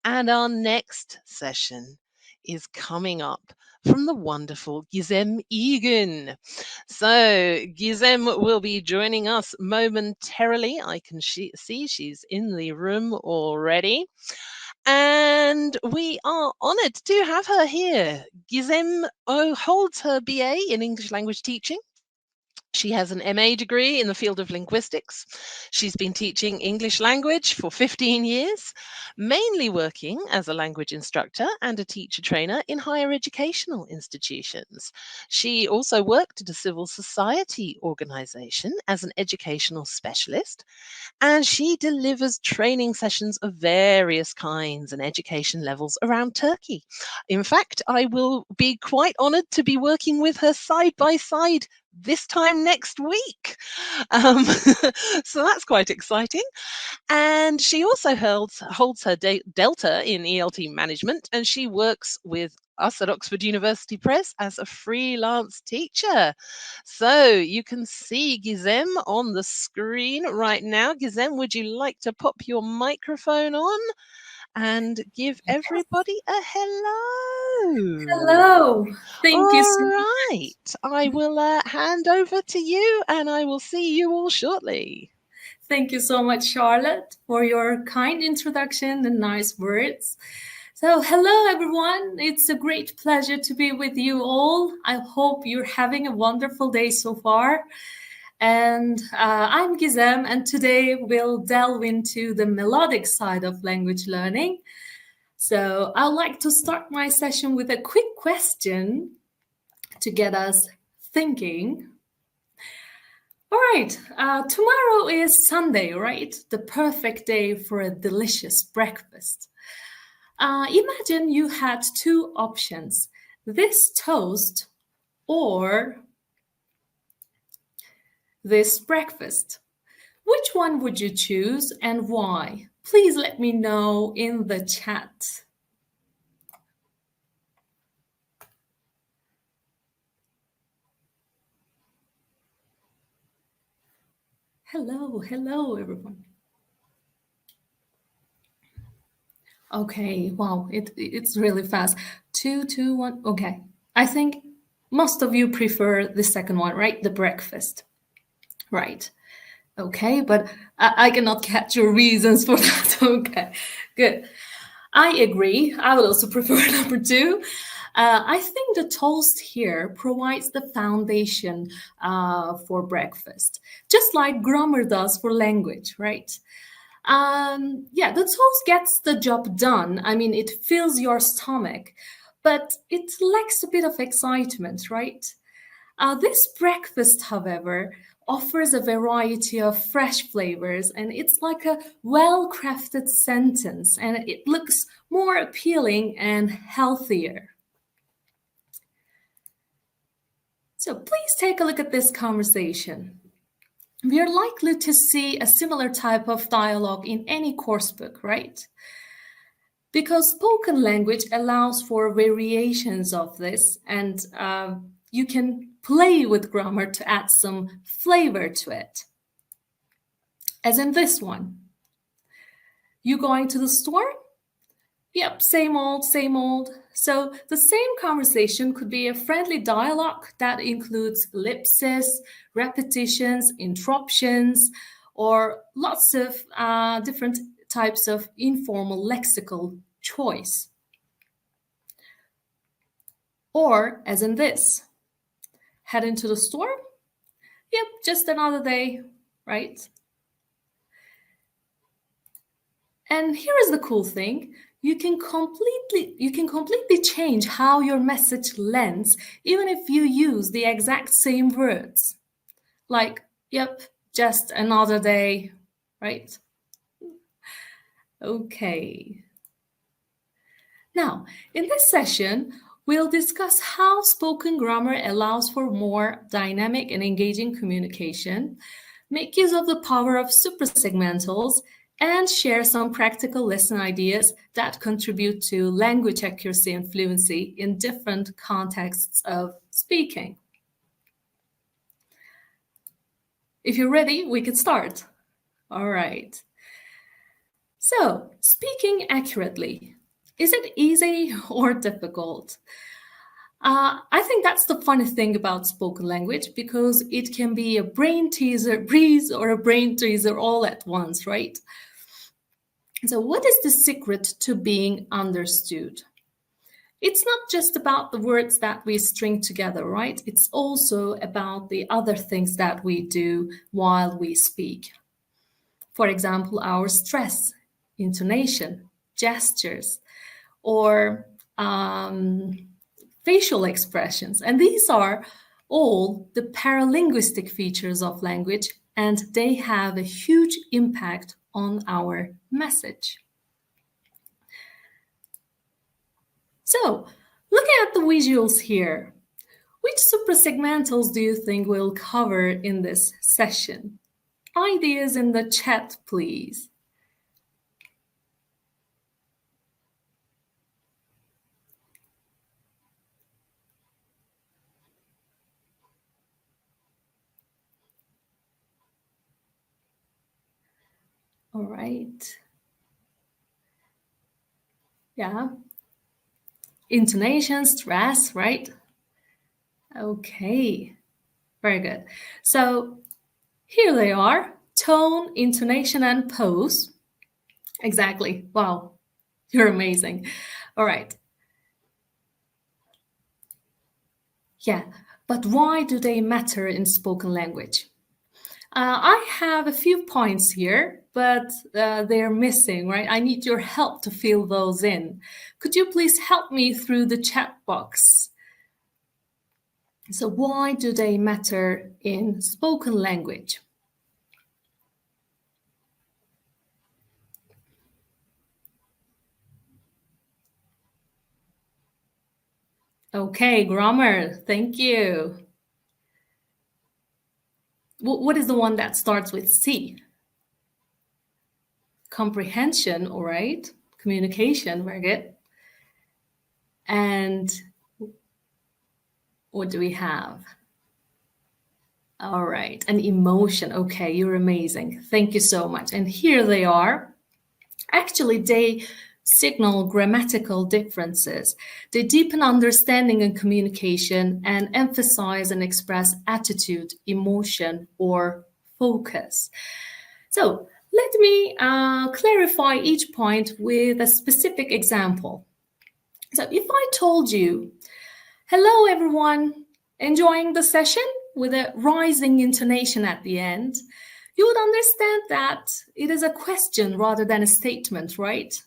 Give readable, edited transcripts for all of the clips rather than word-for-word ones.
And our next session is coming up from the wonderful Gizem İyigün. So, Gizem will be joining us momentarily. I can see she's in the room already. And we are honored to have her here. Gizem holds her BA in English language teaching. She has an MA degree in the field of linguistics. She's been teaching English language for 15 years, mainly working as a language instructor and a teacher trainer in higher educational institutions. She also worked at a civil society organization as an educational specialist, and she delivers training sessions of various kinds and education levels around Turkey. In fact, I will be quite honored to be working with her side by side this time next week. So that's quite exciting. And she also holds her Delta in ELT Management, and she works with us at Oxford University Press as a freelance teacher. So you can see Gizem on the screen right now. Gizem, would you like to pop your microphone on and give everybody a hello? Hello. Thank you All so right. I will hand over to you, and I will see you all shortly. Thank you so much, Charlotte, for your kind introduction and nice words. So, hello, everyone. It's a great pleasure to be with you all. I hope you're having a wonderful day so far. And I'm Gizem, and today we'll delve into the melodic side of language learning. So, I'd like to start my session with a quick question to get us thinking. All right, tomorrow is Sunday, right? The perfect day for a delicious breakfast. Imagine you had two options, this toast or this breakfast. Which one would you choose and why? Please let me know in the chat. Hello, everyone. Okay, wow, it's really fast. 2, 2, 1. Okay, I think most of you prefer the second one, right? The breakfast. Right. Okay, but I cannot catch your reasons for that. Okay, good. I agree. I would also prefer number 2. I think the toast here provides the foundation for breakfast, just like grammar does for language, right? The toast gets the job done. I mean, it fills your stomach, but it lacks a bit of excitement, right? This breakfast, however, offers a variety of fresh flavors, and it's like a well-crafted sentence, and it looks more appealing and healthier. So please take a look at this conversation. We are likely to see a similar type of dialogue in any course book, right? Because spoken language allows for variations of this, and you can play with grammar to add some flavor to it. As in this one. You going to the store? Yep, same old, same old. So the same conversation could be a friendly dialogue that includes ellipses, repetitions, interruptions, or lots of different types of informal lexical choice. Or as in this, head into the store? Yep, just another day, right? And here is the cool thing. You can completely change how your message lands, even if you use the exact same words. Like, yep, just another day, right? Okay. Now, in this session, we'll discuss how spoken grammar allows for more dynamic and engaging communication, make use of the power of suprasegmentals, and share some practical lesson ideas that contribute to language accuracy and fluency in different contexts of speaking. If you're ready, we can start. All right. So, speaking accurately, is it easy or difficult? I think that's the funny thing about spoken language, because it can be a brain teaser, breeze, or a brain teaser all at once, right? So, what is the secret to being understood? It's not just about the words that we string together, right? It's also about the other things that we do while we speak. For example, our stress, intonation, gestures, or facial expressions. And these are all the paralinguistic features of language, and they have a huge impact on our message. So, looking at the visuals here, which suprasegmentals do you think we'll cover in this session? Ideas in the chat, please. All right. Yeah. Intonation, stress, right? Okay. Very good. So here they are: tone, intonation, and pose. Exactly. Wow. You're amazing. All right. Yeah. But why do they matter in spoken language? I have a few points here, but they're missing, right? I need your help to fill those in. Could you please help me through the chat box? So, why do they matter in spoken language? Okay, grammar. Thank you. What is the one that starts with C? Comprehension, all right. Communication, very good. And what do we have? All right, an emotion. Okay, you're amazing. Thank you so much. And here they are. Actually, they signal grammatical differences. They deepen understanding and communication and emphasize and express attitude, emotion, or focus. So let me clarify each point with a specific example. So if I told you, hello everyone, enjoying the session, with a rising intonation at the end, you would understand that it is a question rather than a statement, right?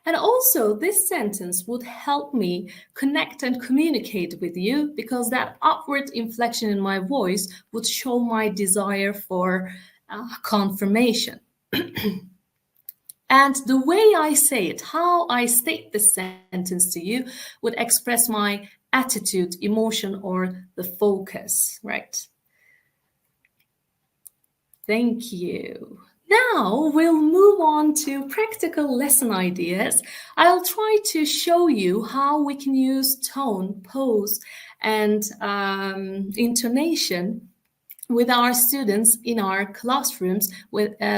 And also, this sentence would help me connect and communicate with you, because that upward inflection in my voice would show my desire for confirmation. And the way I say it, how I state this sentence to you, would express my attitude, emotion, or the focus, right? Thank you. Now we'll move on to practical lesson ideas. I'll try to show you how we can use tone, pose, and intonation with our students in our classrooms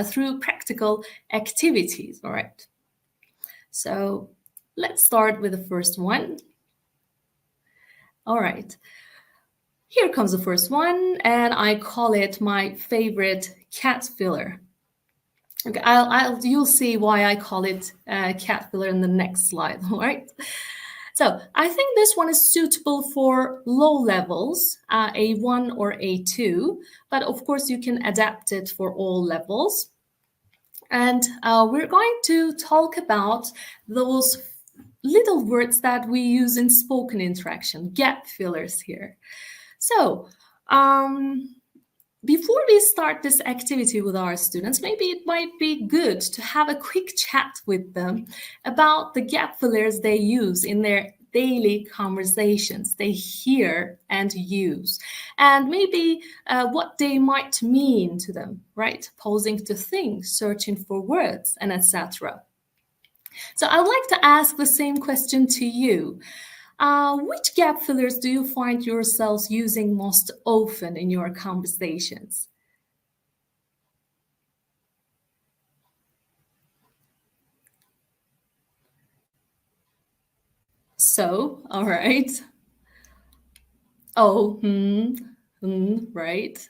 through practical activities. All right. So let's start with the first one. All right. Here comes the first one, and I call it my favorite cat filler. Okay, you'll see why I call it cat filler in the next slide. All right. So I think this one is suitable for low levels, A1 or A2, but of course you can adapt it for all levels. And we're going to talk about those little words that we use in spoken interaction, gap fillers here. So before we start this activity with our students, maybe it might be good to have a quick chat with them about the gap fillers they use in their daily conversations they hear and use, and maybe what they might mean to them, right? Pausing to think, searching for words, and etc. So I'd like to ask the same question to you. Which gap fillers do you find yourselves using most often in your conversations? So, all right. Oh, right.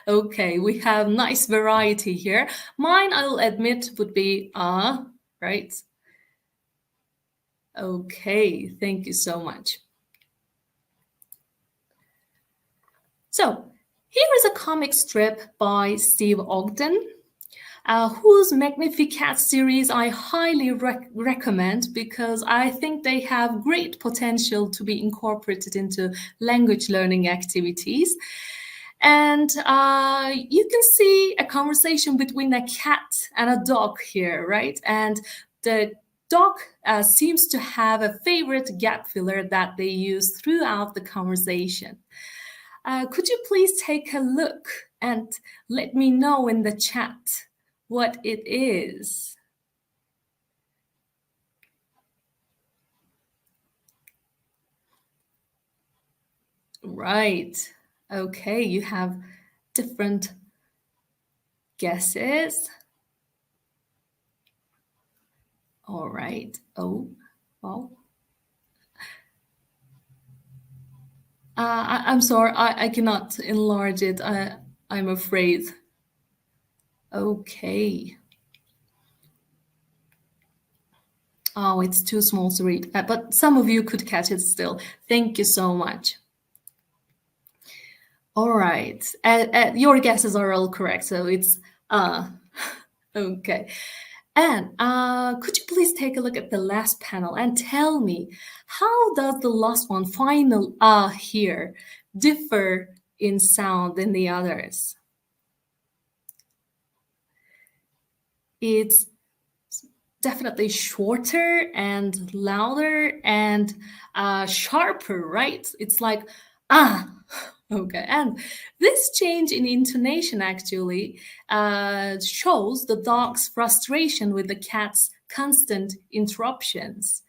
Okay, we have nice variety here. Mine, I'll admit, would be right. Okay, thank you so much. So, here is a comic strip by Steve Ogden, whose Magnificat series I highly recommend because I think they have great potential to be incorporated into language learning activities. And you can see a conversation between a cat and a dog here, right? And the dog seems to have a favorite gap filler that they use throughout the conversation. Could you please take a look and let me know in the chat what it is? Right. Okay, you have different guesses. All right. Oh, well. I'm sorry, I cannot enlarge it. I'm afraid. Okay. Oh, it's too small to read, but some of you could catch it still. Thank you so much. All right. Your guesses are all correct, so it's okay. And could you please take a look at the last panel and tell me, how does the last one, final here, differ in sound than the others? It's definitely shorter and louder and sharper, right? It's like, okay. And this change in intonation actually shows the dog's frustration with the cat's constant interruptions.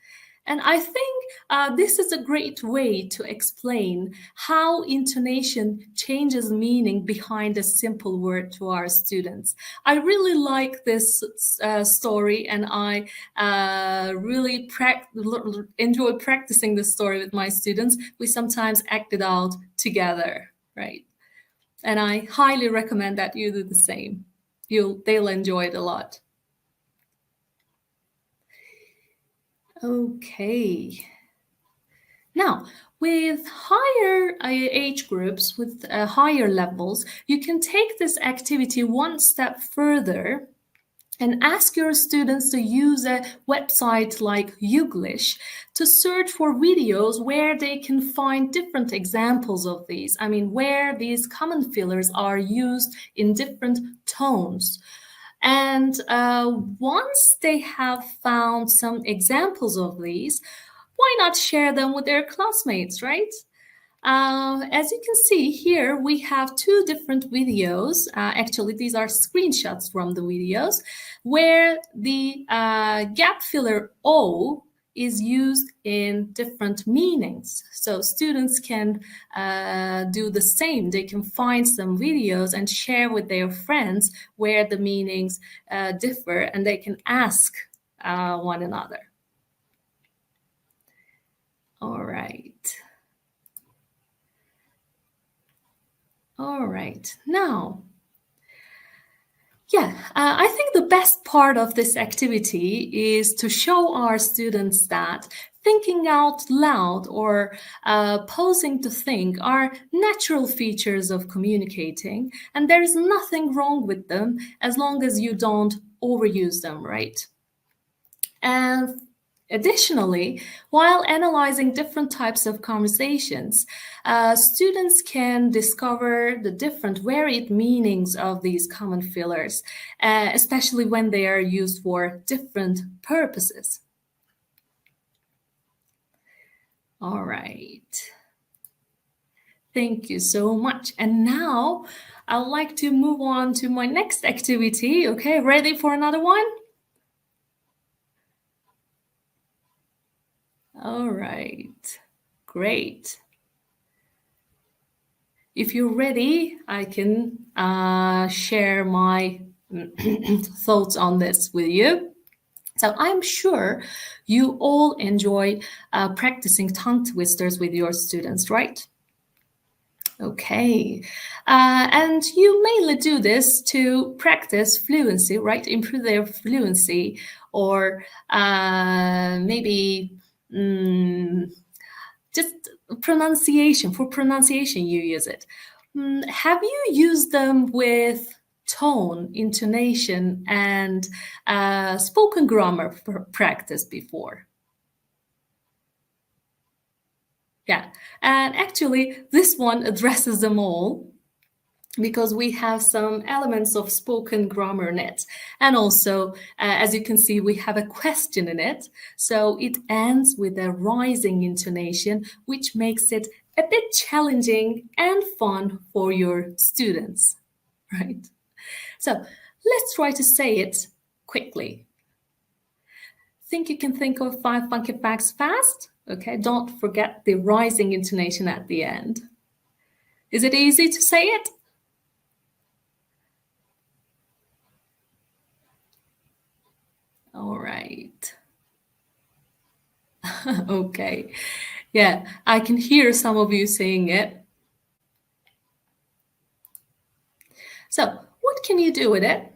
And I think this is a great way to explain how intonation changes meaning behind a simple word to our students. I really like this story, and I really enjoy practicing this story with my students. We sometimes act it out together, right? And I highly recommend that you do the same. They'll enjoy it a lot. Okay. Now, with higher age groups, with higher levels, you can take this activity one step further and ask your students to use a website like Youglish to search for videos where they can find different examples of these. I mean, where these common fillers are used in different tones. And once they have found some examples of these, why not share them with their classmates, right? As you can see here, we have two different videos. Actually, these are screenshots from the videos where the gap filler O is used in different meanings. So students can do the same. They can find some videos and share with their friends where the meanings differ, and they can ask one another. All right. All right. Now, I think the best part of this activity is to show our students that thinking out loud or pausing to think are natural features of communicating, and there's nothing wrong with them as long as you don't overuse them, right? And additionally, while analyzing different types of conversations, students can discover the different varied meanings of these common fillers, especially when they are used for different purposes. All right. Thank you so much. And now I'd like to move on to my next activity. Okay, ready for another one? All right, great. If you're ready, I can share my thoughts on this with you. So I'm sure you all enjoy practicing tongue twisters with your students, right? Okay, and you mainly do this to practice fluency, right? Improve their fluency, or maybe just pronunciation. For pronunciation, you use it. Have you used them with tone, intonation, and spoken grammar practice before? Yeah, and actually, this one addresses them all because we have some elements of spoken grammar in it. And also, as you can see, we have a question in it. So it ends with a rising intonation, which makes it a bit challenging and fun for your students, right? So let's try to say it quickly. Think you can think of 5 funky facts fast? Okay, don't forget the rising intonation at the end. Is it easy to say it? All right. Okay. Yeah, I can hear some of you saying it. So, what can you do with it?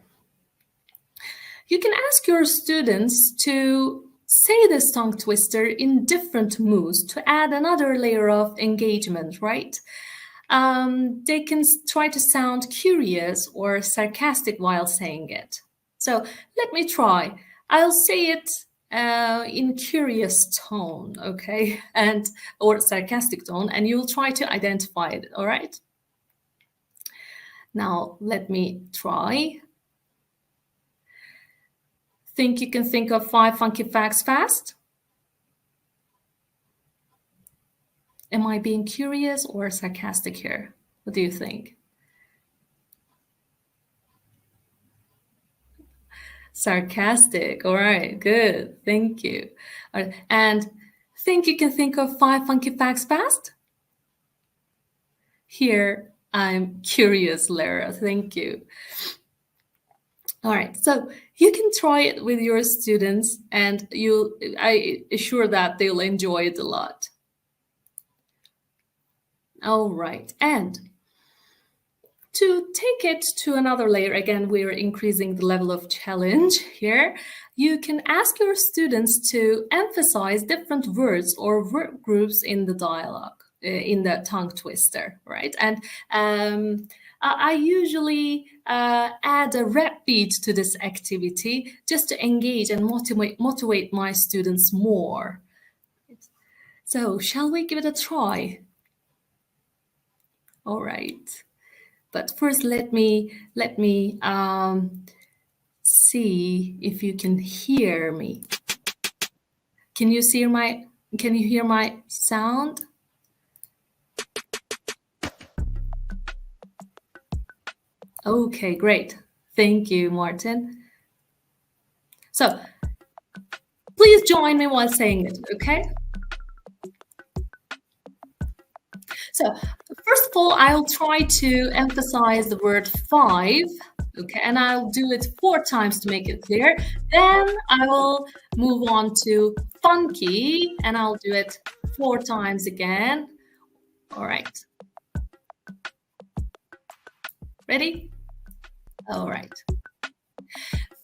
You can ask your students to say this tongue twister in different moods to add another layer of engagement, right? They can try to sound curious or sarcastic while saying it. So let me try. I'll say it in curious tone, okay, and or sarcastic tone, and you'll try to identify it. All right. Now let me try. Think you can think of 5 funky facts fast? Am I being curious or sarcastic here? What do you think? Sarcastic. All right, good. Thank you. All right. And think you can think of 5 funky facts fast? Here, I'm curious, Lara. Thank you. All right, so you can try it with your students, and I assure that they'll enjoy it a lot. All right, and to take it to another layer, again, we're increasing the level of challenge here. You can ask your students to emphasize different words or word groups in the dialogue, in the tongue twister, right? And I usually add a rap beat to this activity just to engage and motivate my students more. So shall we give it a try? All right. But first, let me see if you can hear me. Can you hear my sound? Okay, great. Thank you, Martin. So please join me while saying it, okay? So first of all, I'll try to emphasize the word 5, okay, and I'll do it 4 times to make it clear. Then I will move on to funky, and I'll do it 4 times again. All right. Ready? All right.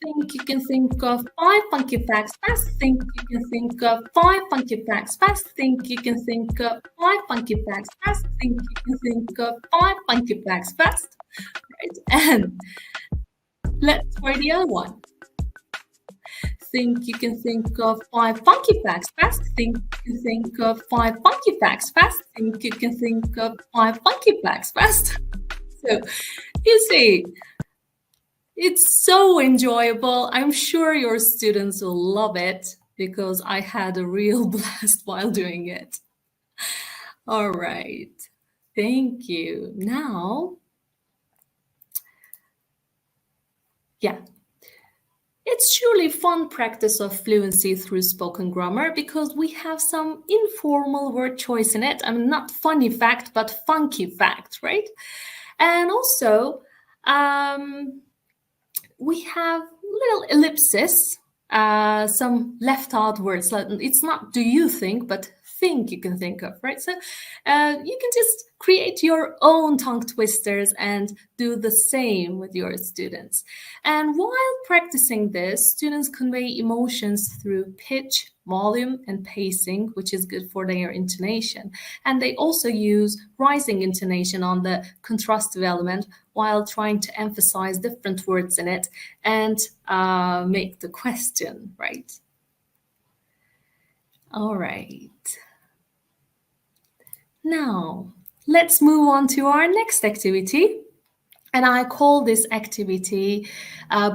Think you can think of 5 funky facts fast. Think you can think of 5 funky facts fast. Think you can think of 5 funky facts fast. Think you can think of 5 funky facts fast. Right? And let's try the other one. Think you can think of 5 funky facts fast. Think you can think of 5 funky facts fast. Think you can think of 5 funky facts fast. So you see, it's so enjoyable. I'm sure your students will love it because I had a real blast while doing it. All right. Thank you. Now, yeah. It's surely fun practice of fluency through spoken grammar because we have some informal word choice in it. I mean, not funny fact, but funky fact, right? And also, we have little ellipses some left out words. It's not do you think, but think you can think of, right? So you can just create your own tongue twisters and do the same with your students. And while practicing this, students convey emotions through pitch, volume, and pacing, which is good for their intonation. And they also use rising intonation on the contrastive element while trying to emphasize different words in it and make the question, right? All right. Now, let's move on to our next activity. And I call this activity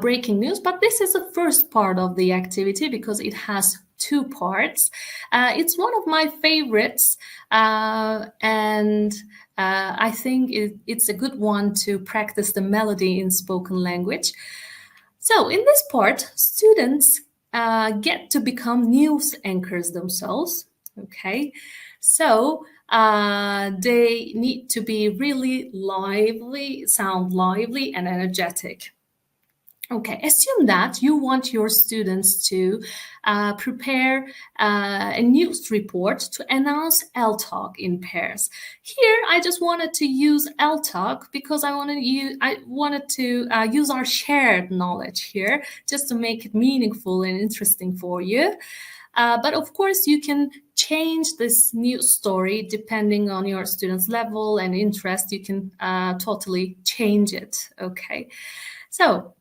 breaking news, but this is the first part of the activity because it has two parts. It's one of my favorites, and I think it's a good one to practice the melody in spoken language. So in this part, students get to become news anchors themselves, okay? So they need to be really lively, sound lively and energetic. Okay, assume that you want your students to prepare a news report to announce ELT in pairs. Here, I just wanted to use ELT because I wanted to use our shared knowledge here just to make it meaningful and interesting for you. But of course, you can change this news story depending on your students' level and interest. You can totally change it, okay? So,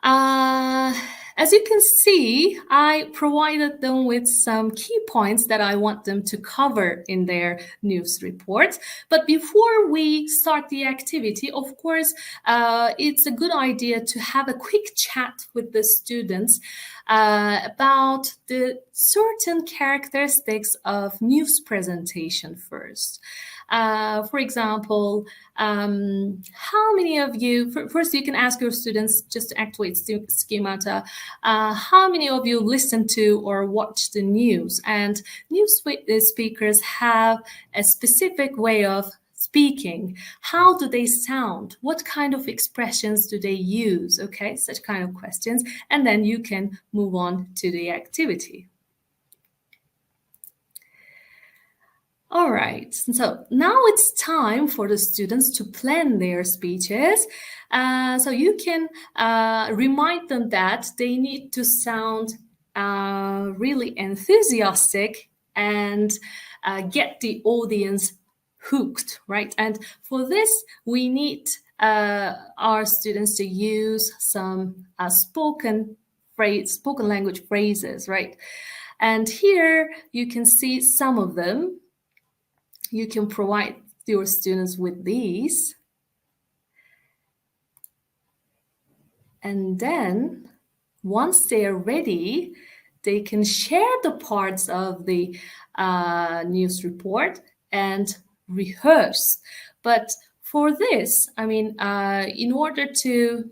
as you can see, I provided them with some key points that I want them to cover in their news report. But before we start the activity, of course, it's a good idea to have a quick chat with the students about the certain characteristics of news presentation first. For example, how many of you, first you can ask your students just to activate schemata, how many of you listen to or watch the news? And news speakers have a specific way of speaking. How do they sound? What kind of expressions do they use? Okay, such kind of questions. And then you can move on to the activity. All right, so now it's time for the students to plan their speeches. So you can remind them that they need to sound really enthusiastic and get the audience hooked, right? And for this, we need our students to use some spoken language phrases, right? And here you can see some of them. You can provide your students with these. And then once they are ready, they can share the parts of the news report and rehearse. But for this, I mean, in order to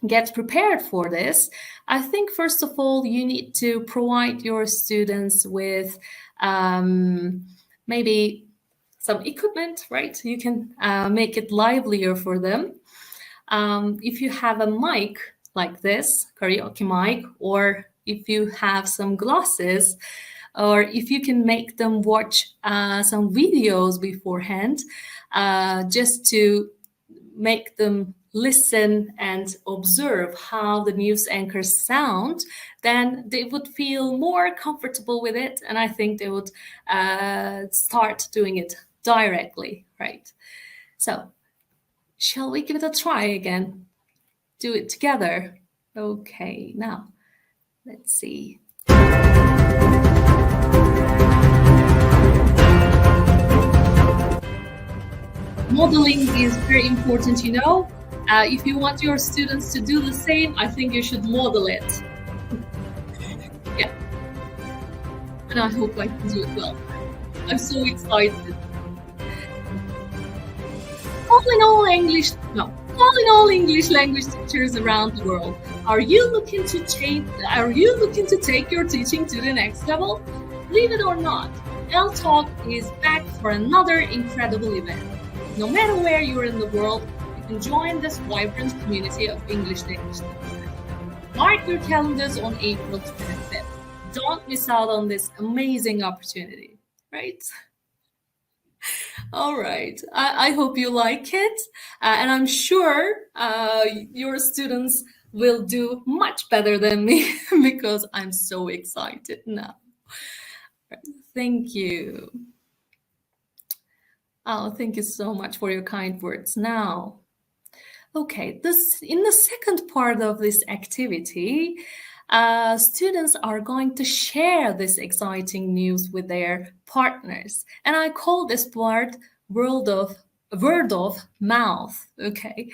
get prepared for this, I think first of all, you need to provide your students with maybe some equipment, right? You can make it livelier for them. If you have a mic like this, karaoke mic, or if you have some glasses, or if you can make them watch some videos beforehand, just to make them listen and observe how the news anchors sound, then they would feel more comfortable with it. And I think they would start doing it directly, right? So, shall we give it a try again? Do it together. Okay, now, let's see. Modeling is very important, you know. If you want your students to do the same, I think you should model it. Yeah. And I hope I can do it well. I'm so excited. Calling all English language teachers around the world, are you looking to take your teaching to the next level? Believe it or not, ELT is back for another incredible event. No matter where you're in the world, you can join this vibrant community of English language teachers. Mark your calendars on April 25th. Don't miss out on this amazing opportunity, right? All right. I hope you like it. And I'm sure your students will do much better than me because I'm so excited now. Thank you. Oh, thank you so much for your kind words. Now, okay, in the second part of this activity, students are going to share this exciting news with their partners. And I call this part word of mouth, okay?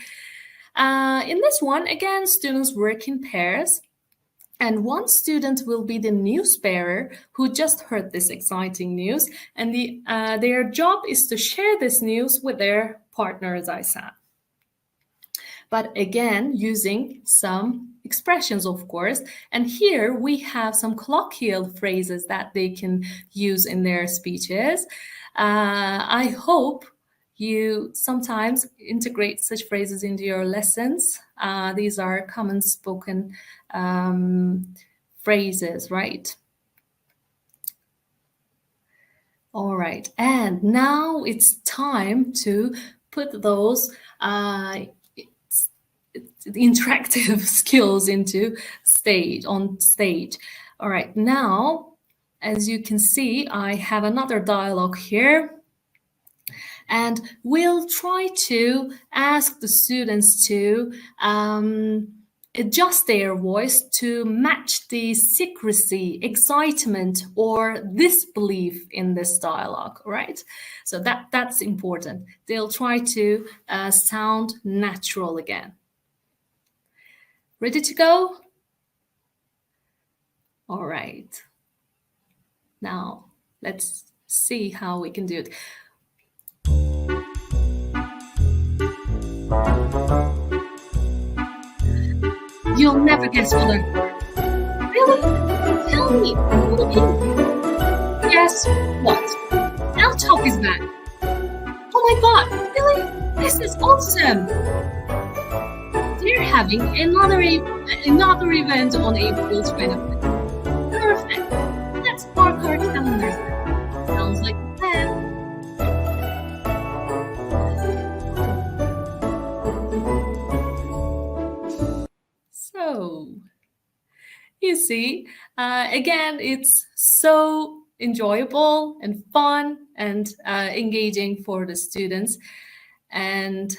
In this one, again, students work in pairs. And one student will be the news bearer who just heard this exciting news. And their job is to share this news with their partner, as I said. But again, using some expressions, of course. And here we have some colloquial phrases that they can use in their speeches. I hope you sometimes integrate such phrases into your lessons. These are common spoken phrases, right? All right, and now it's time to put those interactive skills on stage. All right, now, as you can see, I have another dialogue here. And we'll try to ask the students to adjust their voice to match the secrecy, excitement, or disbelief in this dialogue, right? So that's important. They'll try to sound natural again. Ready to go? All right. Now, let's see how we can do it. You'll never guess what I heard. Really? Tell me. What do you mean? Guess what? ELT is back. Oh my god, really? This is awesome. They're having another event on April 25th. Perfect. Let's mark our calendars. Sounds like a plan. So, you see, again, it's so enjoyable and fun and engaging for the students. And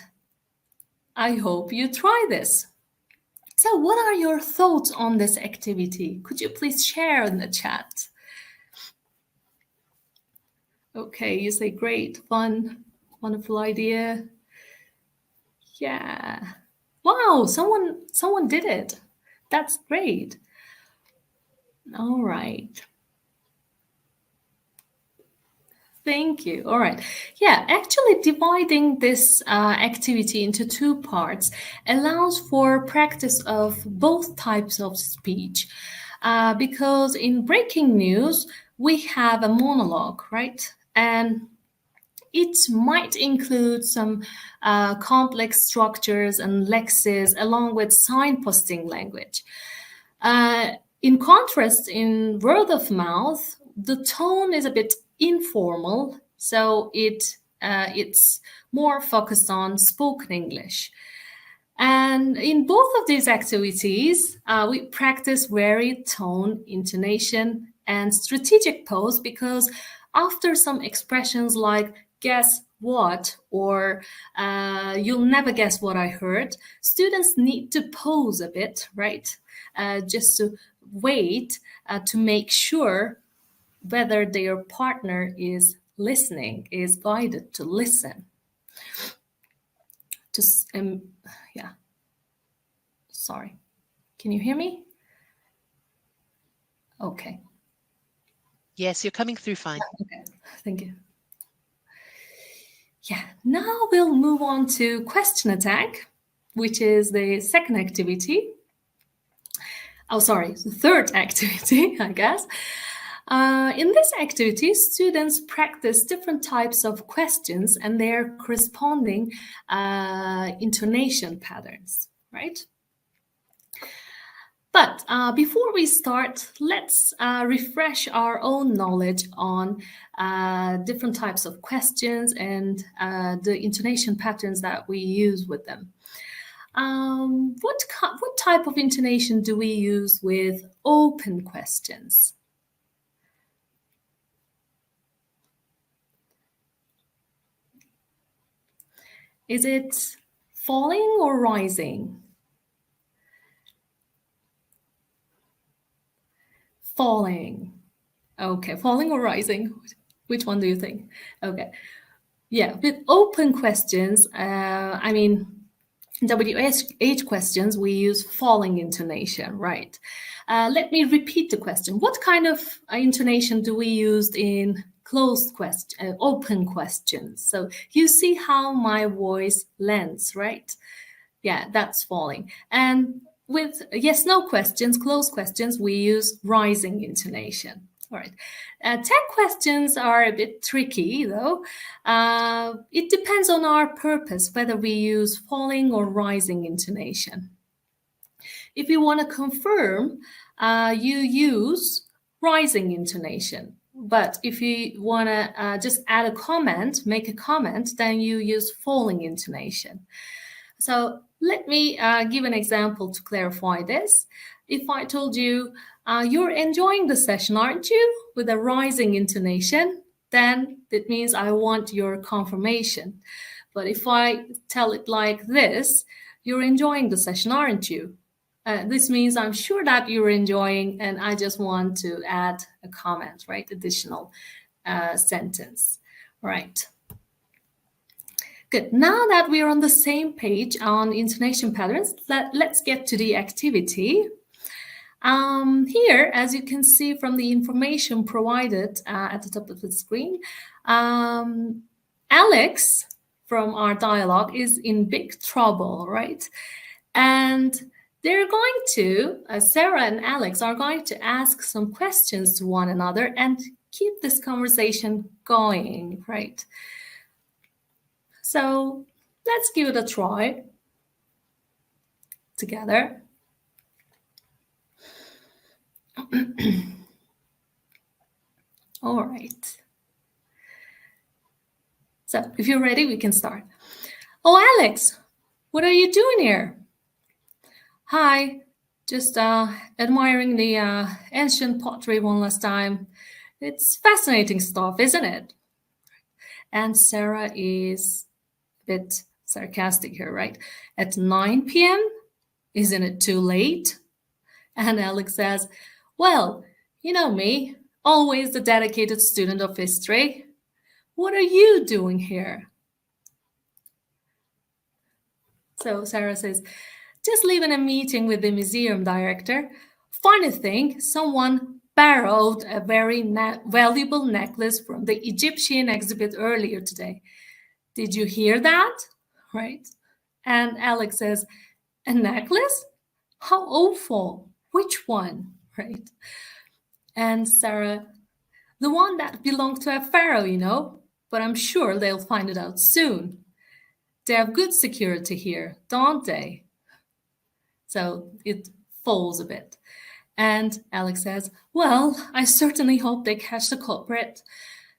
I hope you try this. So what are your thoughts on this activity? Could you please share in the chat? Okay, you say great, fun, wonderful idea. Yeah. Wow, someone did it. That's great. All right. Thank you. All right. Yeah, actually dividing this activity into two parts allows for practice of both types of speech. Because in breaking news, we have a monologue, right? And it might include some complex structures and lexes along with signposting language. In contrast, in word of mouth, the tone is a bit informal, so it's more focused on spoken English. And in both of these activities, we practice varied tone, intonation, and strategic pause because after some expressions like guess what or you'll never guess what I heard, students need to pause a bit, right? Just to wait to make sure whether their partner is listening, is guided to listen. Yeah. Sorry. Can you hear me? Okay. Yes, you're coming through fine. Okay. Thank you. Yeah. Now we'll move on to question attack, which is the second activity. Oh, sorry, the third activity, I guess. In this activity, students practice different types of questions and their corresponding intonation patterns, right? But before we start, let's refresh our own knowledge on different types of questions and the intonation patterns that we use with them. What type of intonation do we use with open questions? Is it falling or rising? Falling. Okay, falling or rising? Which one do you think? Okay. Yeah, with open questions, I mean, WH questions, we use falling intonation, right? Let me repeat the question. What kind of intonation do we use in open questions? So you see how my voice lends, right? Yeah, that's falling. And with yes/no questions, closed questions, we use rising intonation. All right. 10 questions are a bit tricky, though. It depends on our purpose, whether we use falling or rising intonation. If you want to confirm, you use rising intonation. But if you want to just add a comment, make a comment, then you use falling intonation. So let me give an example to clarify this. If I told you, you're enjoying the session, aren't you? With a rising intonation, then it means I want your confirmation. But if I tell it like this, you're enjoying the session, aren't you? This means I'm sure that you're enjoying, and I just want to add a comment, right? Additional sentence, right? Good. Now that we're on the same page on intonation patterns, let's get to the activity. Here, as you can see from the information provided at the top of the screen, Alex from our dialogue is in big trouble, right? And they're going to, Sarah and Alex are going to ask some questions to one another and keep this conversation going, right? So let's give it a try together. All right. So if you're ready, we can start. Oh, Alex, what are you doing here? Hi, just admiring the ancient pottery one last time. It's fascinating stuff, isn't it? And Sarah is a bit sarcastic here, right? At 9 p.m., isn't it too late? And Alex says, well, you know me, always the dedicated student of history. What are you doing here? So Sarah says, just leaving a meeting with the museum director. Funny thing, someone borrowed a very valuable necklace from the Egyptian exhibit earlier today. Did you hear that? Right? And Alex says, a necklace? How awful. Which one? Right? And Sarah, the one that belonged to a pharaoh, you know, but I'm sure they'll find it out soon. They have good security here, don't they? So it falls a bit. And Alex says, well, I certainly hope they catch the culprit.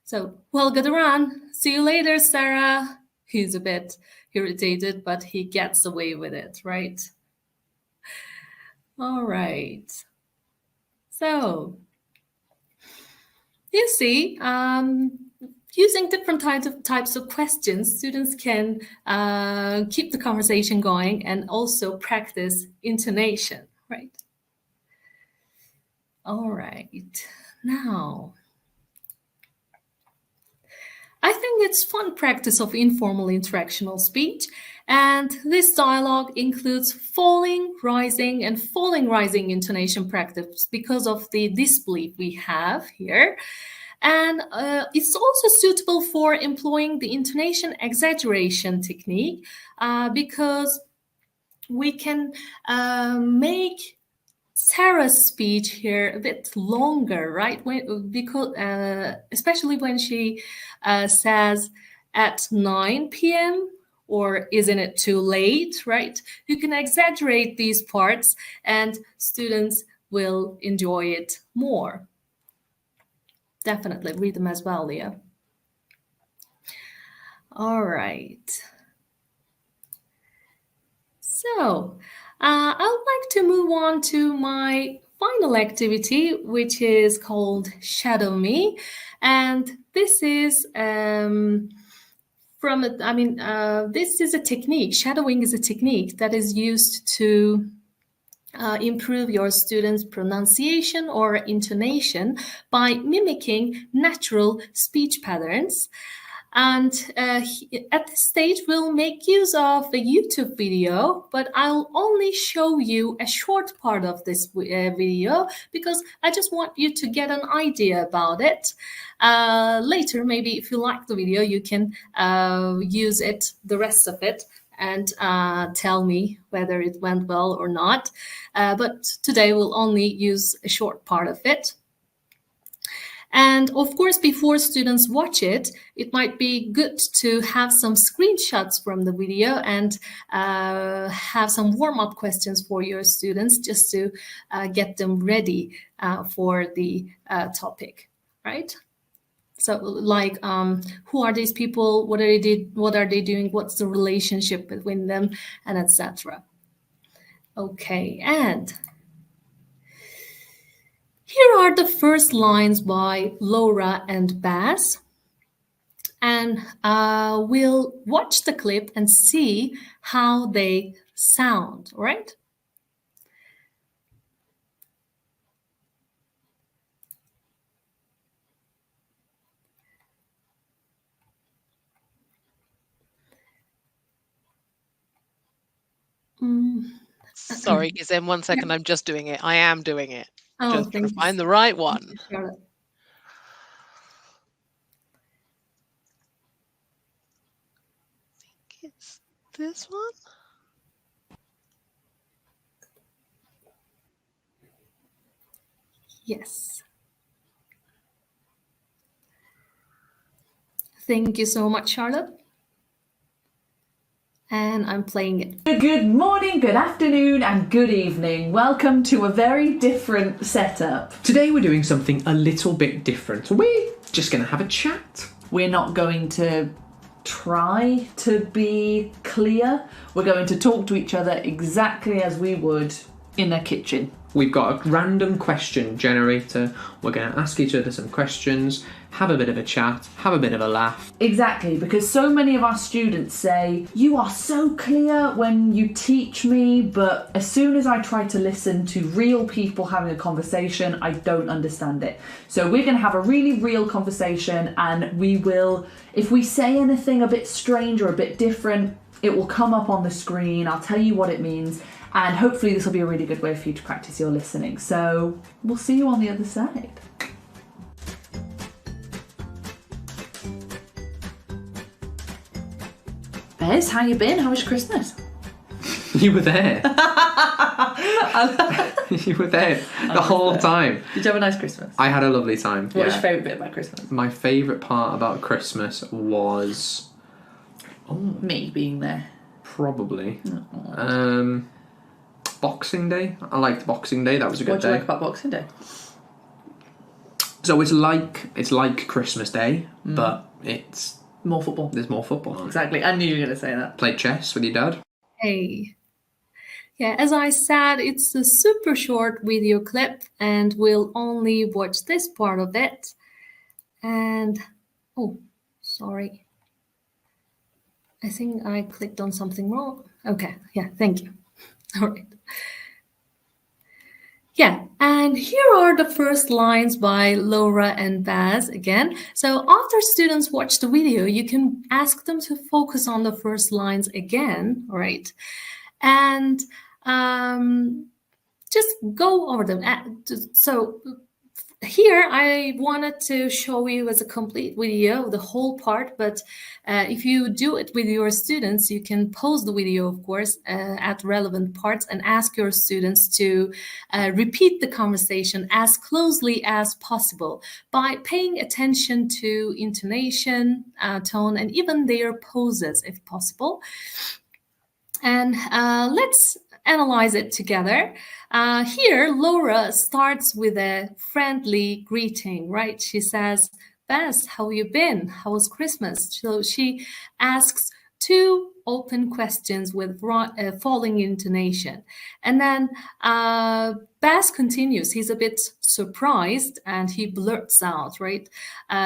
So, well, good run. See you later, Sarah. He's a bit irritated, but he gets away with it, right? All right. So, you see, using different types of questions, students can keep the conversation going and also practice intonation, right? All right. Now, I think it's fun practice of informal interactional speech, and this dialogue includes falling, rising, and falling, rising intonation practice because of the disbelief we have here. And it's also suitable for employing the intonation exaggeration technique because we can make Sarah's speech here a bit longer, right? Because especially when she says at 9 p.m., or isn't it too late, right? You can exaggerate these parts and students will enjoy it more. Definitely read them as well, Leah. All right. So I would like to move on to my final activity, which is called Shadow Me. And this is this is a technique. Shadowing is a technique that is used to improve your students' pronunciation or intonation by mimicking natural speech patterns. And at this stage, we'll make use of a YouTube video, but I'll only show you a short part of this video because I just want you to get an idea about it. Later, maybe if you like the video, you can use it, the rest of it, and tell me whether it went well or not. But today we'll only use a short part of it. And of course, before students watch it, it might be good to have some screenshots from the video and have some warm-up questions for your students just to get them ready for the topic, right? So like, who are these people? What are they doing? What's the relationship between them? And etc. Okay, and here are the first lines by Laura and Baz. And we'll watch the clip and see how they sound, all right? Sorry, Gizem, 1 second. I'm just doing it. I am doing it. Oh, just trying to find the right one. Charlotte. I think it's this one. Yes. Thank you so much, Charlotte. And I'm playing it. Good morning, good afternoon, and good evening. Welcome to a very different setup. Today we're doing something a little bit different. We're just going to have a chat. We're not going to try to be clear. We're going to talk to each other exactly as we would in a kitchen. We've got a random question generator. We're going to ask each other some questions, have a bit of a chat, have a bit of a laugh. Exactly, because so many of our students say, you are so clear when you teach me, but as soon as I try to listen to real people having a conversation, I don't understand it. So we're going to have a really real conversation, and we will, if we say anything a bit strange or a bit different, it will come up on the screen. I'll tell you what it means. And hopefully this will be a really good way for you to practice your listening. So we'll see you on the other side. Bez, how you been? How was your Christmas? You were there. You were there the whole time. Did you have a nice Christmas? I had a lovely time. What was your favourite bit about Christmas? My favourite part about Christmas was... Me being there. Probably. Boxing Day. I liked Boxing Day. That was a good day. What do you like about Boxing Day? So it's like Christmas Day, but it's more football. There's more football. Exactly. I knew you were going to say that. Played chess with your dad. Hey. Yeah, as I said, it's a super short video clip and we'll only watch this part of it. And, oh, sorry. I think I clicked on something wrong. Okay, yeah, thank you. All right. Yeah, and here are the first lines by Laura and Baz again. So after students watch the video, you can ask them to focus on the first lines again, right? And just go over them. So here I wanted to show you as a complete video, the whole part, but if you do it with your students, you can pause the video, of course, at relevant parts and ask your students to repeat the conversation as closely as possible by paying attention to intonation, tone, and even their poses, if possible. And let's analyze it together. Here, Laura starts with a friendly greeting, right? She says, Bess, how you been? How was Christmas? So she asks two open questions with falling intonation. And then Bess continues. He's a bit surprised and he blurts out, right?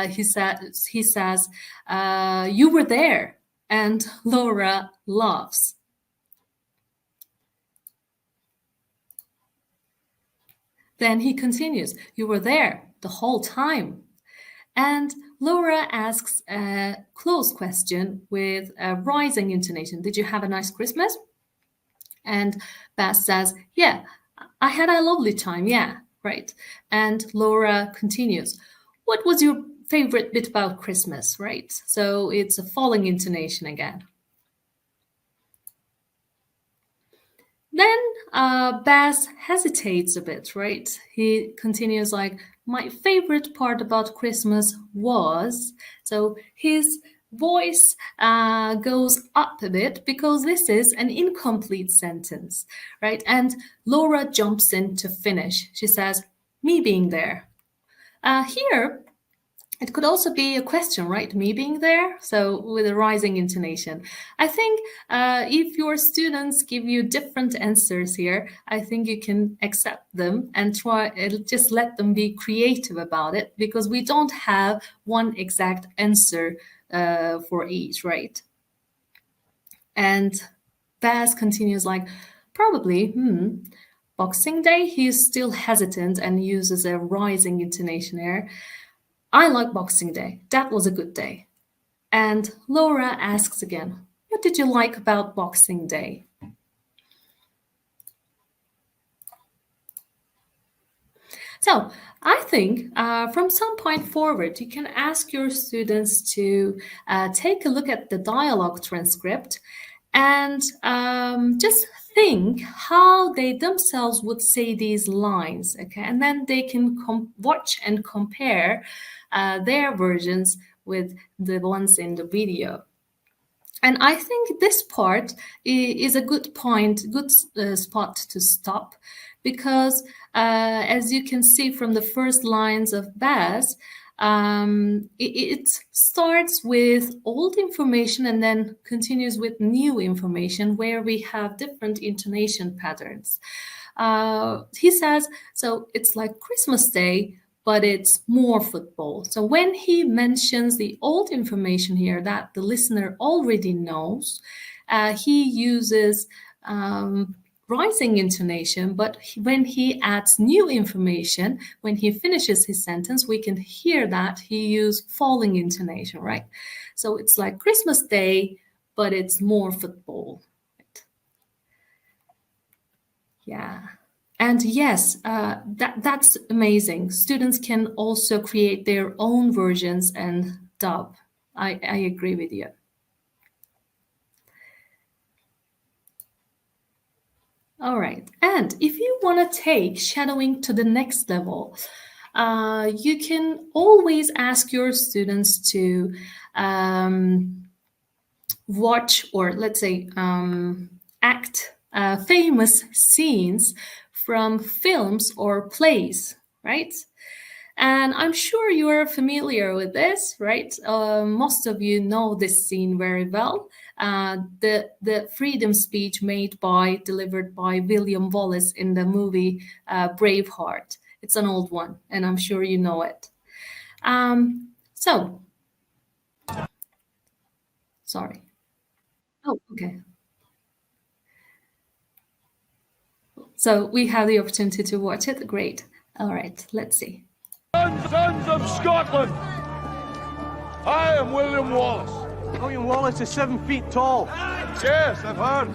He says, you were there. And Laura laughs. Then he continues, you were there the whole time. And Laura asks a close question with a rising intonation. Did you have a nice Christmas? And Bess says, yeah, I had a lovely time. Yeah, right. And Laura continues, what was your favorite bit about Christmas, right? So it's a falling intonation again. Then Bess hesitates a bit, right? He continues like, my favorite part about Christmas was, so his voice goes up a bit because this is an incomplete sentence, right? And Laura jumps in to finish. She says, me being there. Here, it could also be a question, right? Me being there, so with a rising intonation. I think if your students give you different answers here, I think you can accept them and just let them be creative about it because we don't have one exact answer for each, right? And Bess continues like, probably, Boxing Day, he's still hesitant and uses a rising intonation here. I like Boxing Day. That was a good day. And Laura asks again, what did you like about Boxing Day? So I think from some point forward, you can ask your students to take a look at the dialogue transcript and just think how they themselves would say these lines, okay? And then they can watch and compare their versions with the ones in the video. And I think this part is a good point, good spot to stop, because as you can see from the first lines of Bess, it starts with old information and then continues with new information where we have different intonation patterns. He says, so it's like Christmas Day, but it's more football. So when he mentions the old information here that the listener already knows, he uses rising intonation, but when he adds new information, when he finishes his sentence, we can hear that he used falling intonation, right? So it's like Christmas Day, but it's more football. Right? Yeah. And yes, that's amazing. Students can also create their own versions and dub. I agree with you. All right. And if you want to take shadowing to the next level, you can always ask your students to watch or let's say act famous scenes from films or plays, right? And I'm sure you're familiar with this, right? Most of you know this scene very well. The freedom speech delivered by William Wallace in the movie Braveheart. It's an old one, and I'm sure you know it. Sorry. Oh, okay. So we have the opportunity to watch it. Great. All right, let's see. Sons of Scotland, I am William Wallace. William Wallace is 7 feet tall. Yes, I've heard.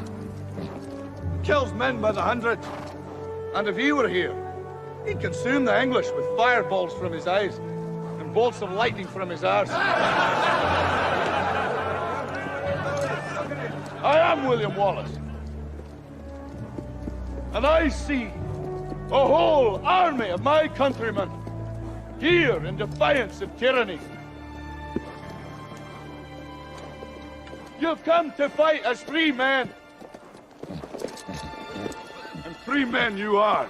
Kills men by the hundred. And if he were here, He'd consume the English with fireballs from his eyes and bolts of lightning from his arse. I am William Wallace. And I see a whole army of my countrymen here in defiance of tyranny. You've come to fight as free men. And free men you are.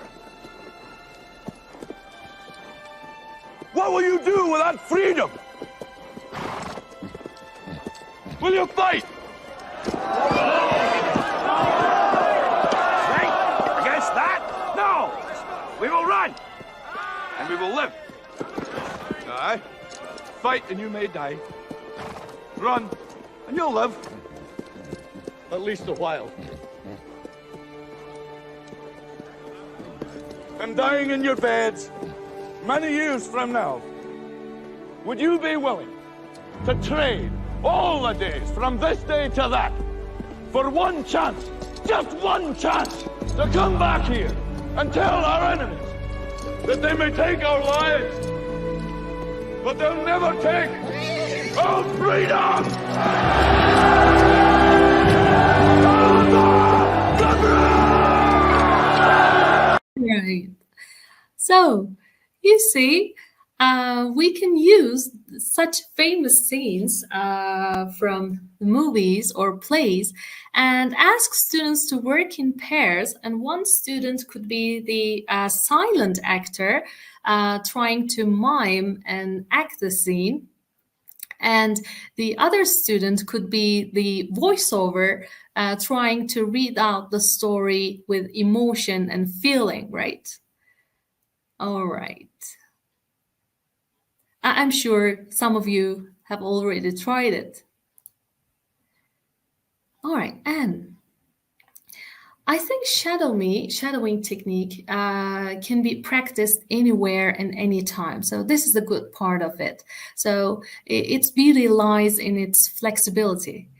What will you do with that freedom? Will you fight? Fight against that? No! We will run! And we will live. Aye. Fight and you may die. Run and you'll live. At least a while. And dying in your beds many years from now, would you be willing to trade all the days from this day to that for one chance, just one chance, to come back here and tell our enemies that they may take our lives, but they'll never take our freedom! Right. So, you see, we can use such famous scenes from movies or plays and ask students to work in pairs. And one student could be the silent actor trying to mime and act the scene. And the other student could be the voiceover trying to read out the story with emotion and feeling, right? All right. I'm sure some of you have already tried it. All right, and I think shadowing technique can be practiced anywhere and anytime. So this is the good part of it. So its beauty lies in its flexibility.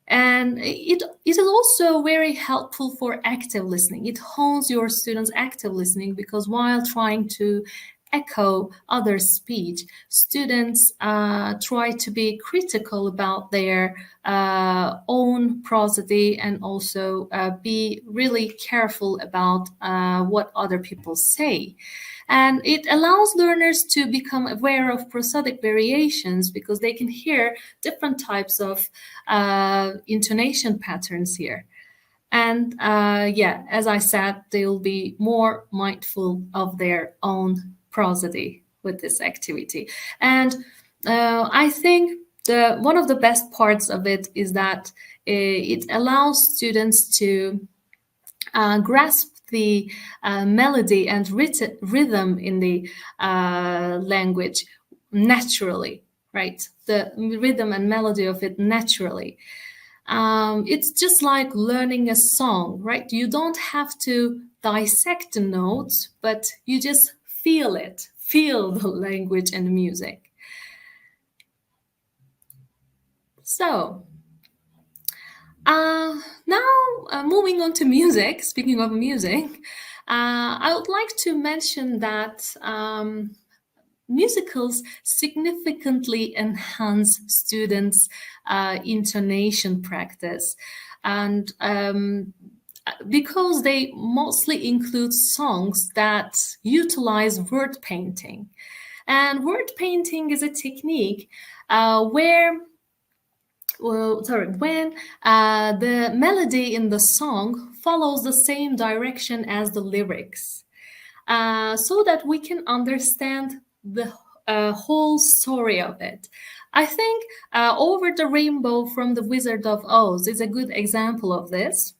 And it is also very helpful for active listening. It hones your students' active listening because while trying to echo other speech, students try to be critical about their own prosody and also be really careful about what other people say. And it allows learners to become aware of prosodic variations because they can hear different types of intonation patterns here. And yeah, as I said, they'll be more mindful of their own prosody with this activity. And I think one of the best parts of it is that it allows students to grasp the melody and rhythm in the language naturally, right? The rhythm and melody of it naturally. It's just like learning a song, right? You don't have to dissect the notes, but you just feel it, feel the language and the music. So, now moving on to music, speaking of music, I would like to mention that musicals significantly enhance students' intonation practice. And because they mostly include songs that utilize word painting. And word painting is a technique when the melody in the song follows the same direction as the lyrics, so that we can understand the whole story of it. I think Over the Rainbow from The Wizard of Oz is a good example of this,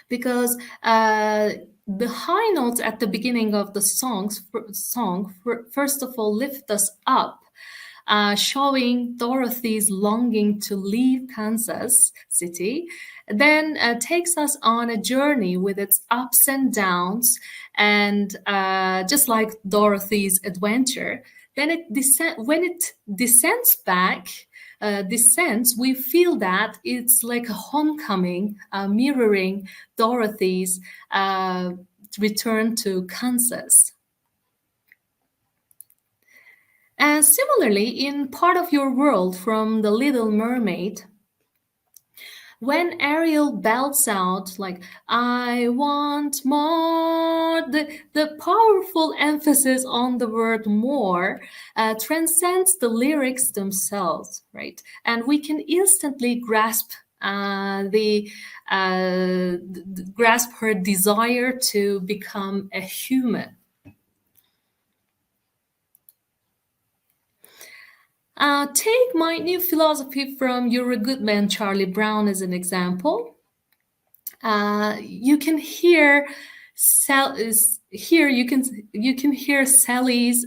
because the high notes at the beginning of the song first of all lift us up, showing Dorothy's longing to leave Kansas City, then takes us on a journey with its ups and downs, and just like Dorothy's adventure, then when it descends back, we feel that it's like a homecoming, mirroring Dorothy's return to Kansas. And similarly, in Part of Your World from The Little Mermaid, when Ariel belts out like, I want more, the powerful emphasis on the word more transcends the lyrics themselves, right? And we can instantly grasp grasp her desire to become a human. Take my new philosophy from You're a Good Man, Charlie Brown as an example. You can hear you can hear Sally's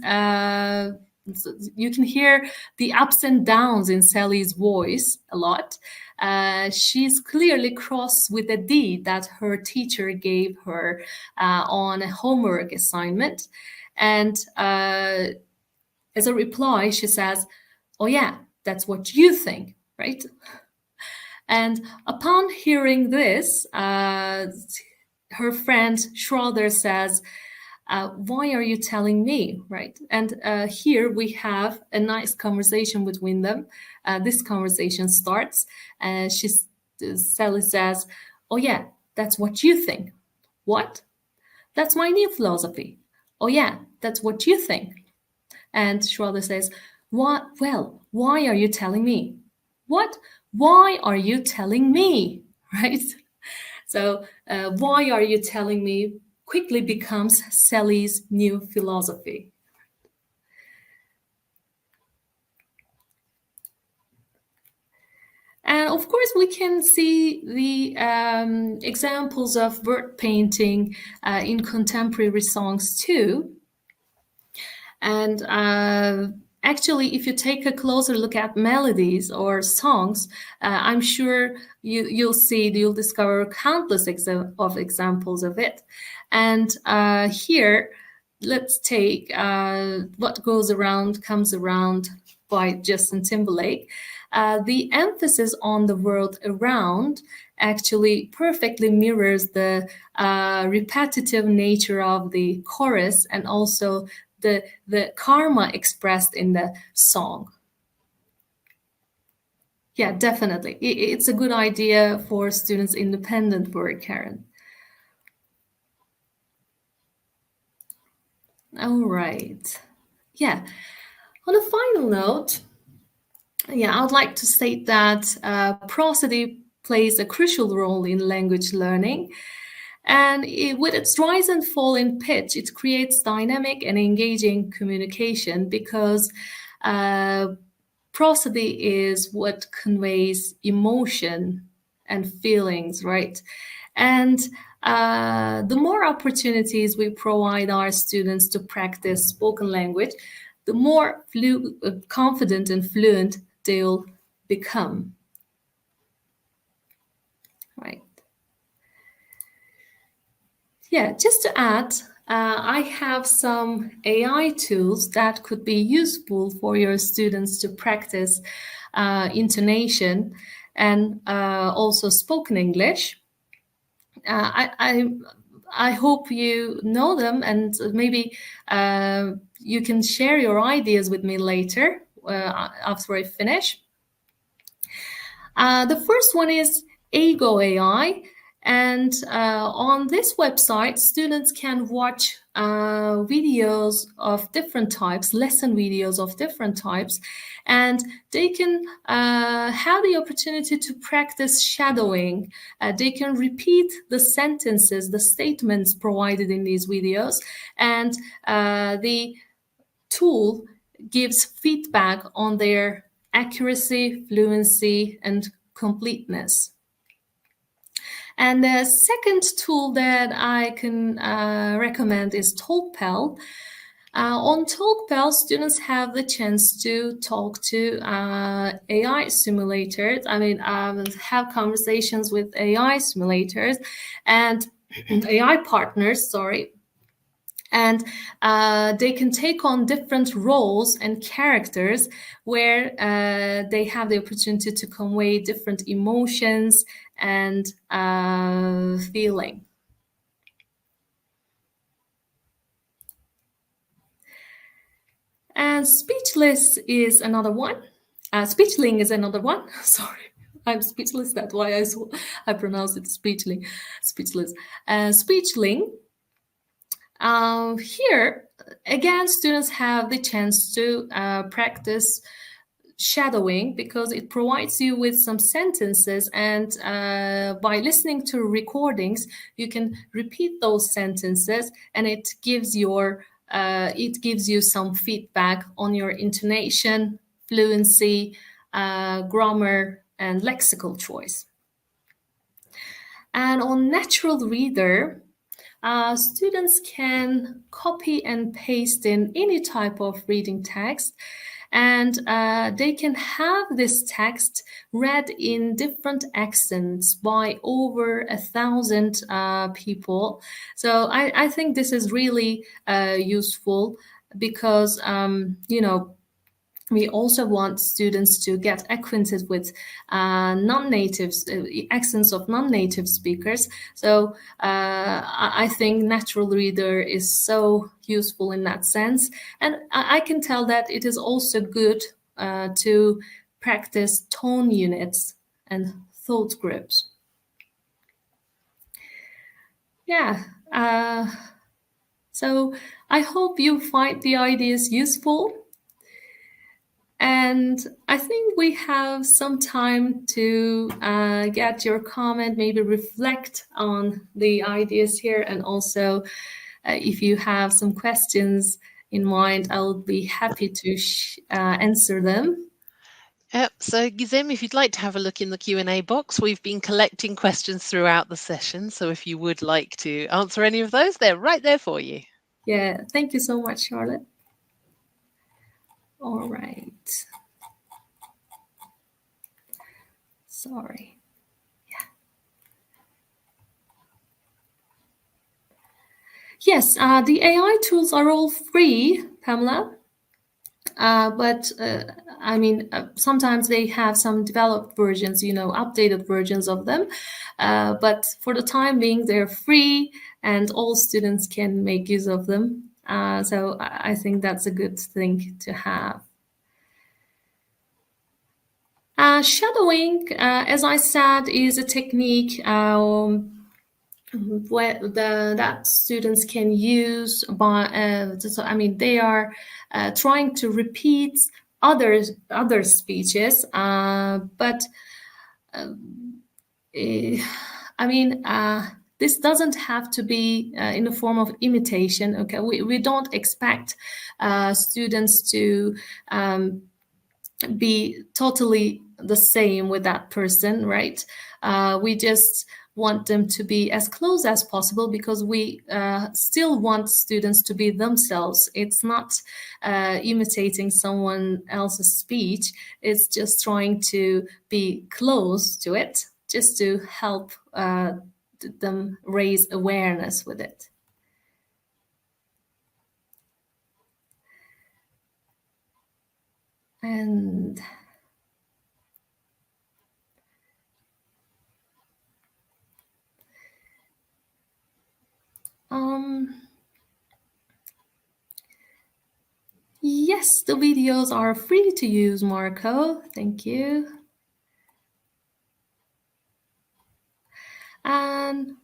you can hear the ups and downs in Sally's voice a lot. She's clearly cross with a D that her teacher gave her on a homework assignment, and as a reply, she says, oh yeah, that's what you think, right? And upon hearing this, her friend Schroeder says, why are you telling me, right? And here we have a nice conversation between them. This conversation starts, and Sally says, oh yeah, that's what you think. What? That's my new philosophy. Oh yeah, that's what you think. And Schroeder says, what? Well, why are you telling me? What? Why are you telling me? Right? So, why are you telling me quickly becomes Sally's new philosophy. And of course, we can see the examples of word painting in contemporary songs too. And actually, if you take a closer look at melodies or songs, I'm sure you'll discover countless examples of it. And here, let's take What Goes Around Comes Around by Justin Timberlake. The emphasis on the word around actually perfectly mirrors the repetitive nature of the chorus and also the karma expressed in the song. Yeah, definitely. It's a good idea for students' independent work, Karen. All right. Yeah. On a final note, I would like to state that prosody plays a crucial role in language learning. And with its rise and fall in pitch, it creates dynamic and engaging communication because prosody is what conveys emotion and feelings, right? And the more opportunities we provide our students to practice spoken language, the more confident and fluent they'll become, right? Yeah, just to add, I have some AI tools that could be useful for your students to practice intonation and also spoken English. I hope you know them, and maybe you can share your ideas with me later after I finish. The first one is Ego AI. And on this website, students can watch videos of different types, lesson videos of different types, and they can have the opportunity to practice shadowing. They can repeat the sentences, the statements provided in these videos, and the tool gives feedback on their accuracy, fluency, and completeness. And the second tool that I can recommend is TalkPal. On TalkPal, students have the chance to talk to AI simulators. Have conversations with AI simulators and AI partners, and they can take on different roles and characters where they have the opportunity to convey different emotions and feeling. And speechless is another one. Speechling is another one. Sorry, I'm speechless. That's why I pronounce it speechling, speechless. Speechling. Here, again, students have the chance to practice shadowing because it provides you with some sentences, and by listening to recordings you can repeat those sentences, and it gives you some feedback on your intonation, fluency, grammar, and lexical choice. And on natural reader, students can copy and paste in any type of reading text, and they can have this text read in different accents by over 1,000 people. So I think this is really useful because, we also want students to get acquainted with non-natives, accents of non-native speakers. So I think natural reader is so useful in that sense. And I can tell that it is also good to practice tone units and thought groups. Yeah. So I hope you find the ideas useful. And I think we have some time to get your comment, maybe reflect on the ideas here. And also, if you have some questions in mind, I'll be happy to answer them. So Gizem, if you'd like to have a look in the Q&A box, we've been collecting questions throughout the session. So if you would like to answer any of those, they're right there for you. Yeah, thank you so much, Charlotte. All right. Sorry. Yeah. Yes, the AI tools are all free, Pamela. But I mean, sometimes they have some developed versions, updated versions of them. But for the time being, they're free and all students can make use of them. So I think that's a good thing to have. Shadowing, as I said, is a technique that students can use by. They are trying to repeat other speeches, but this doesn't have to be in the form of imitation. Okay, we don't expect students to be totally the same with that person, right? We just want them to be as close as possible because we still want students to be themselves. It's not imitating someone else's speech. It's just trying to be close to it, just to help them raise awareness with it. And yes, the videos are free to use, Marco. Thank you. And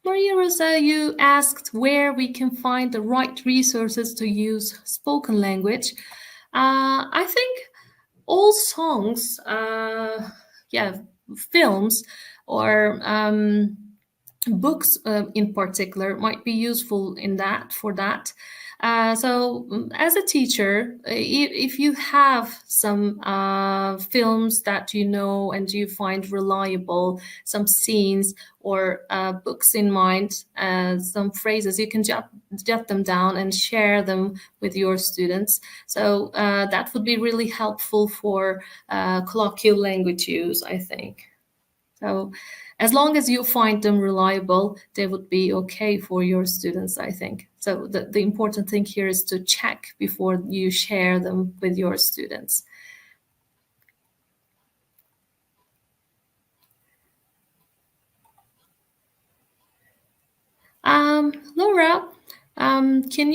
Maria Rosa, you asked where we can find the right resources to use spoken language. I think all songs, films, or books in particular might be useful for that. So as a teacher, if you have some films that you know and you find reliable, some scenes or books in mind, some phrases, you can jot them down and share them with your students. So that would be really helpful for colloquial language use, I think. So as long as you find them reliable, they would be okay for your students, I think. So the important thing here is to check before you share them with your students. Laura, can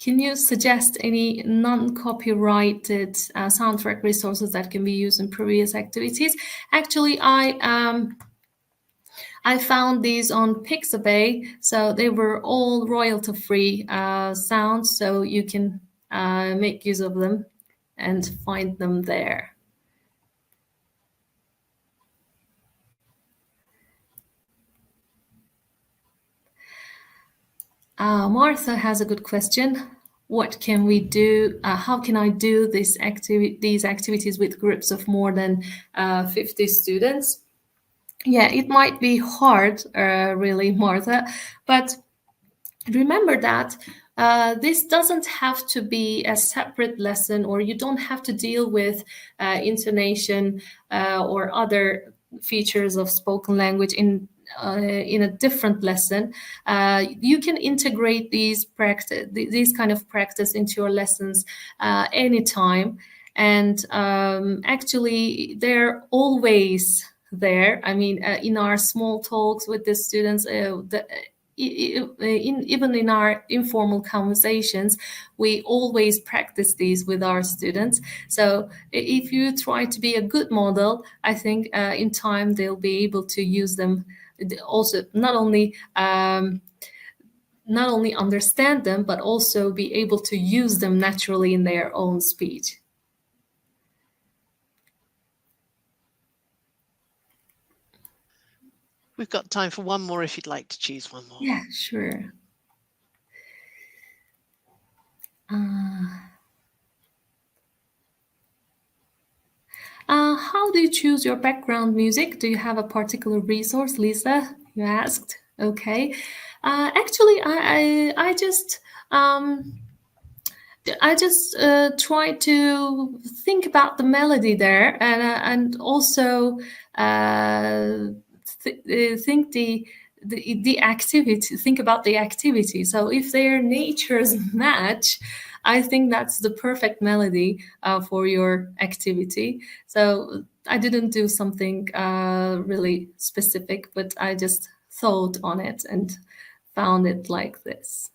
can you suggest any non-copyrighted soundtrack resources that can be used in previous activities? Actually, I found these on Pixabay, so they were all royalty-free sounds, so you can make use of them and find them there. Martha has a good question. What can we do? How can I do these activities with groups of more than 50 students? Yeah, it might be hard, really, Martha, but remember that this doesn't have to be a separate lesson, or you don't have to deal with intonation or other features of spoken language in a different lesson. You can integrate these kind of practice into your lessons anytime, and actually they're always there. I mean, in our small talks with the students, even in our informal conversations, we always practice these with our students. So if you try to be a good model, I think in time they'll be able to use them. Also, not only understand them, but also be able to use them naturally in their own speech. We've got time for one more if you'd like to choose one more. Yeah, sure. How do you choose your background music? Do you have a particular resource, Lisa? You asked. Okay. Actually, I just try to think about the melody there, and also think the activity. Think about the activity. So if their natures match, I think that's the perfect melody for your activity. So I didn't do something really specific, but I just thought on it and found it like this.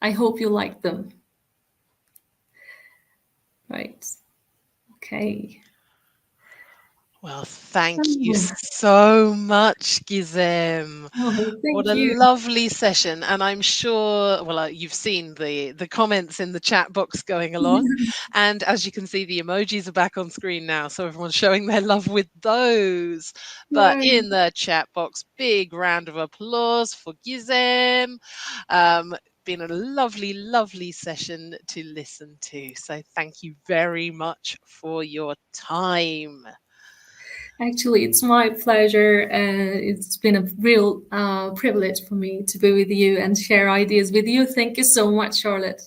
I hope you like them. Right. Okay. Well, thank you so much, Gizem. What a lovely session. And I'm sure, well, you've seen the comments in the chat box going along. And as you can see, the emojis are back on screen now. So everyone's showing their love with those. But in the chat box, big round of applause for Gizem. Been a lovely, lovely session to listen to. So thank you very much for your time. Actually, it's my pleasure. It's been a real privilege for me to be with you and share ideas with you. Thank you so much, Charlotte.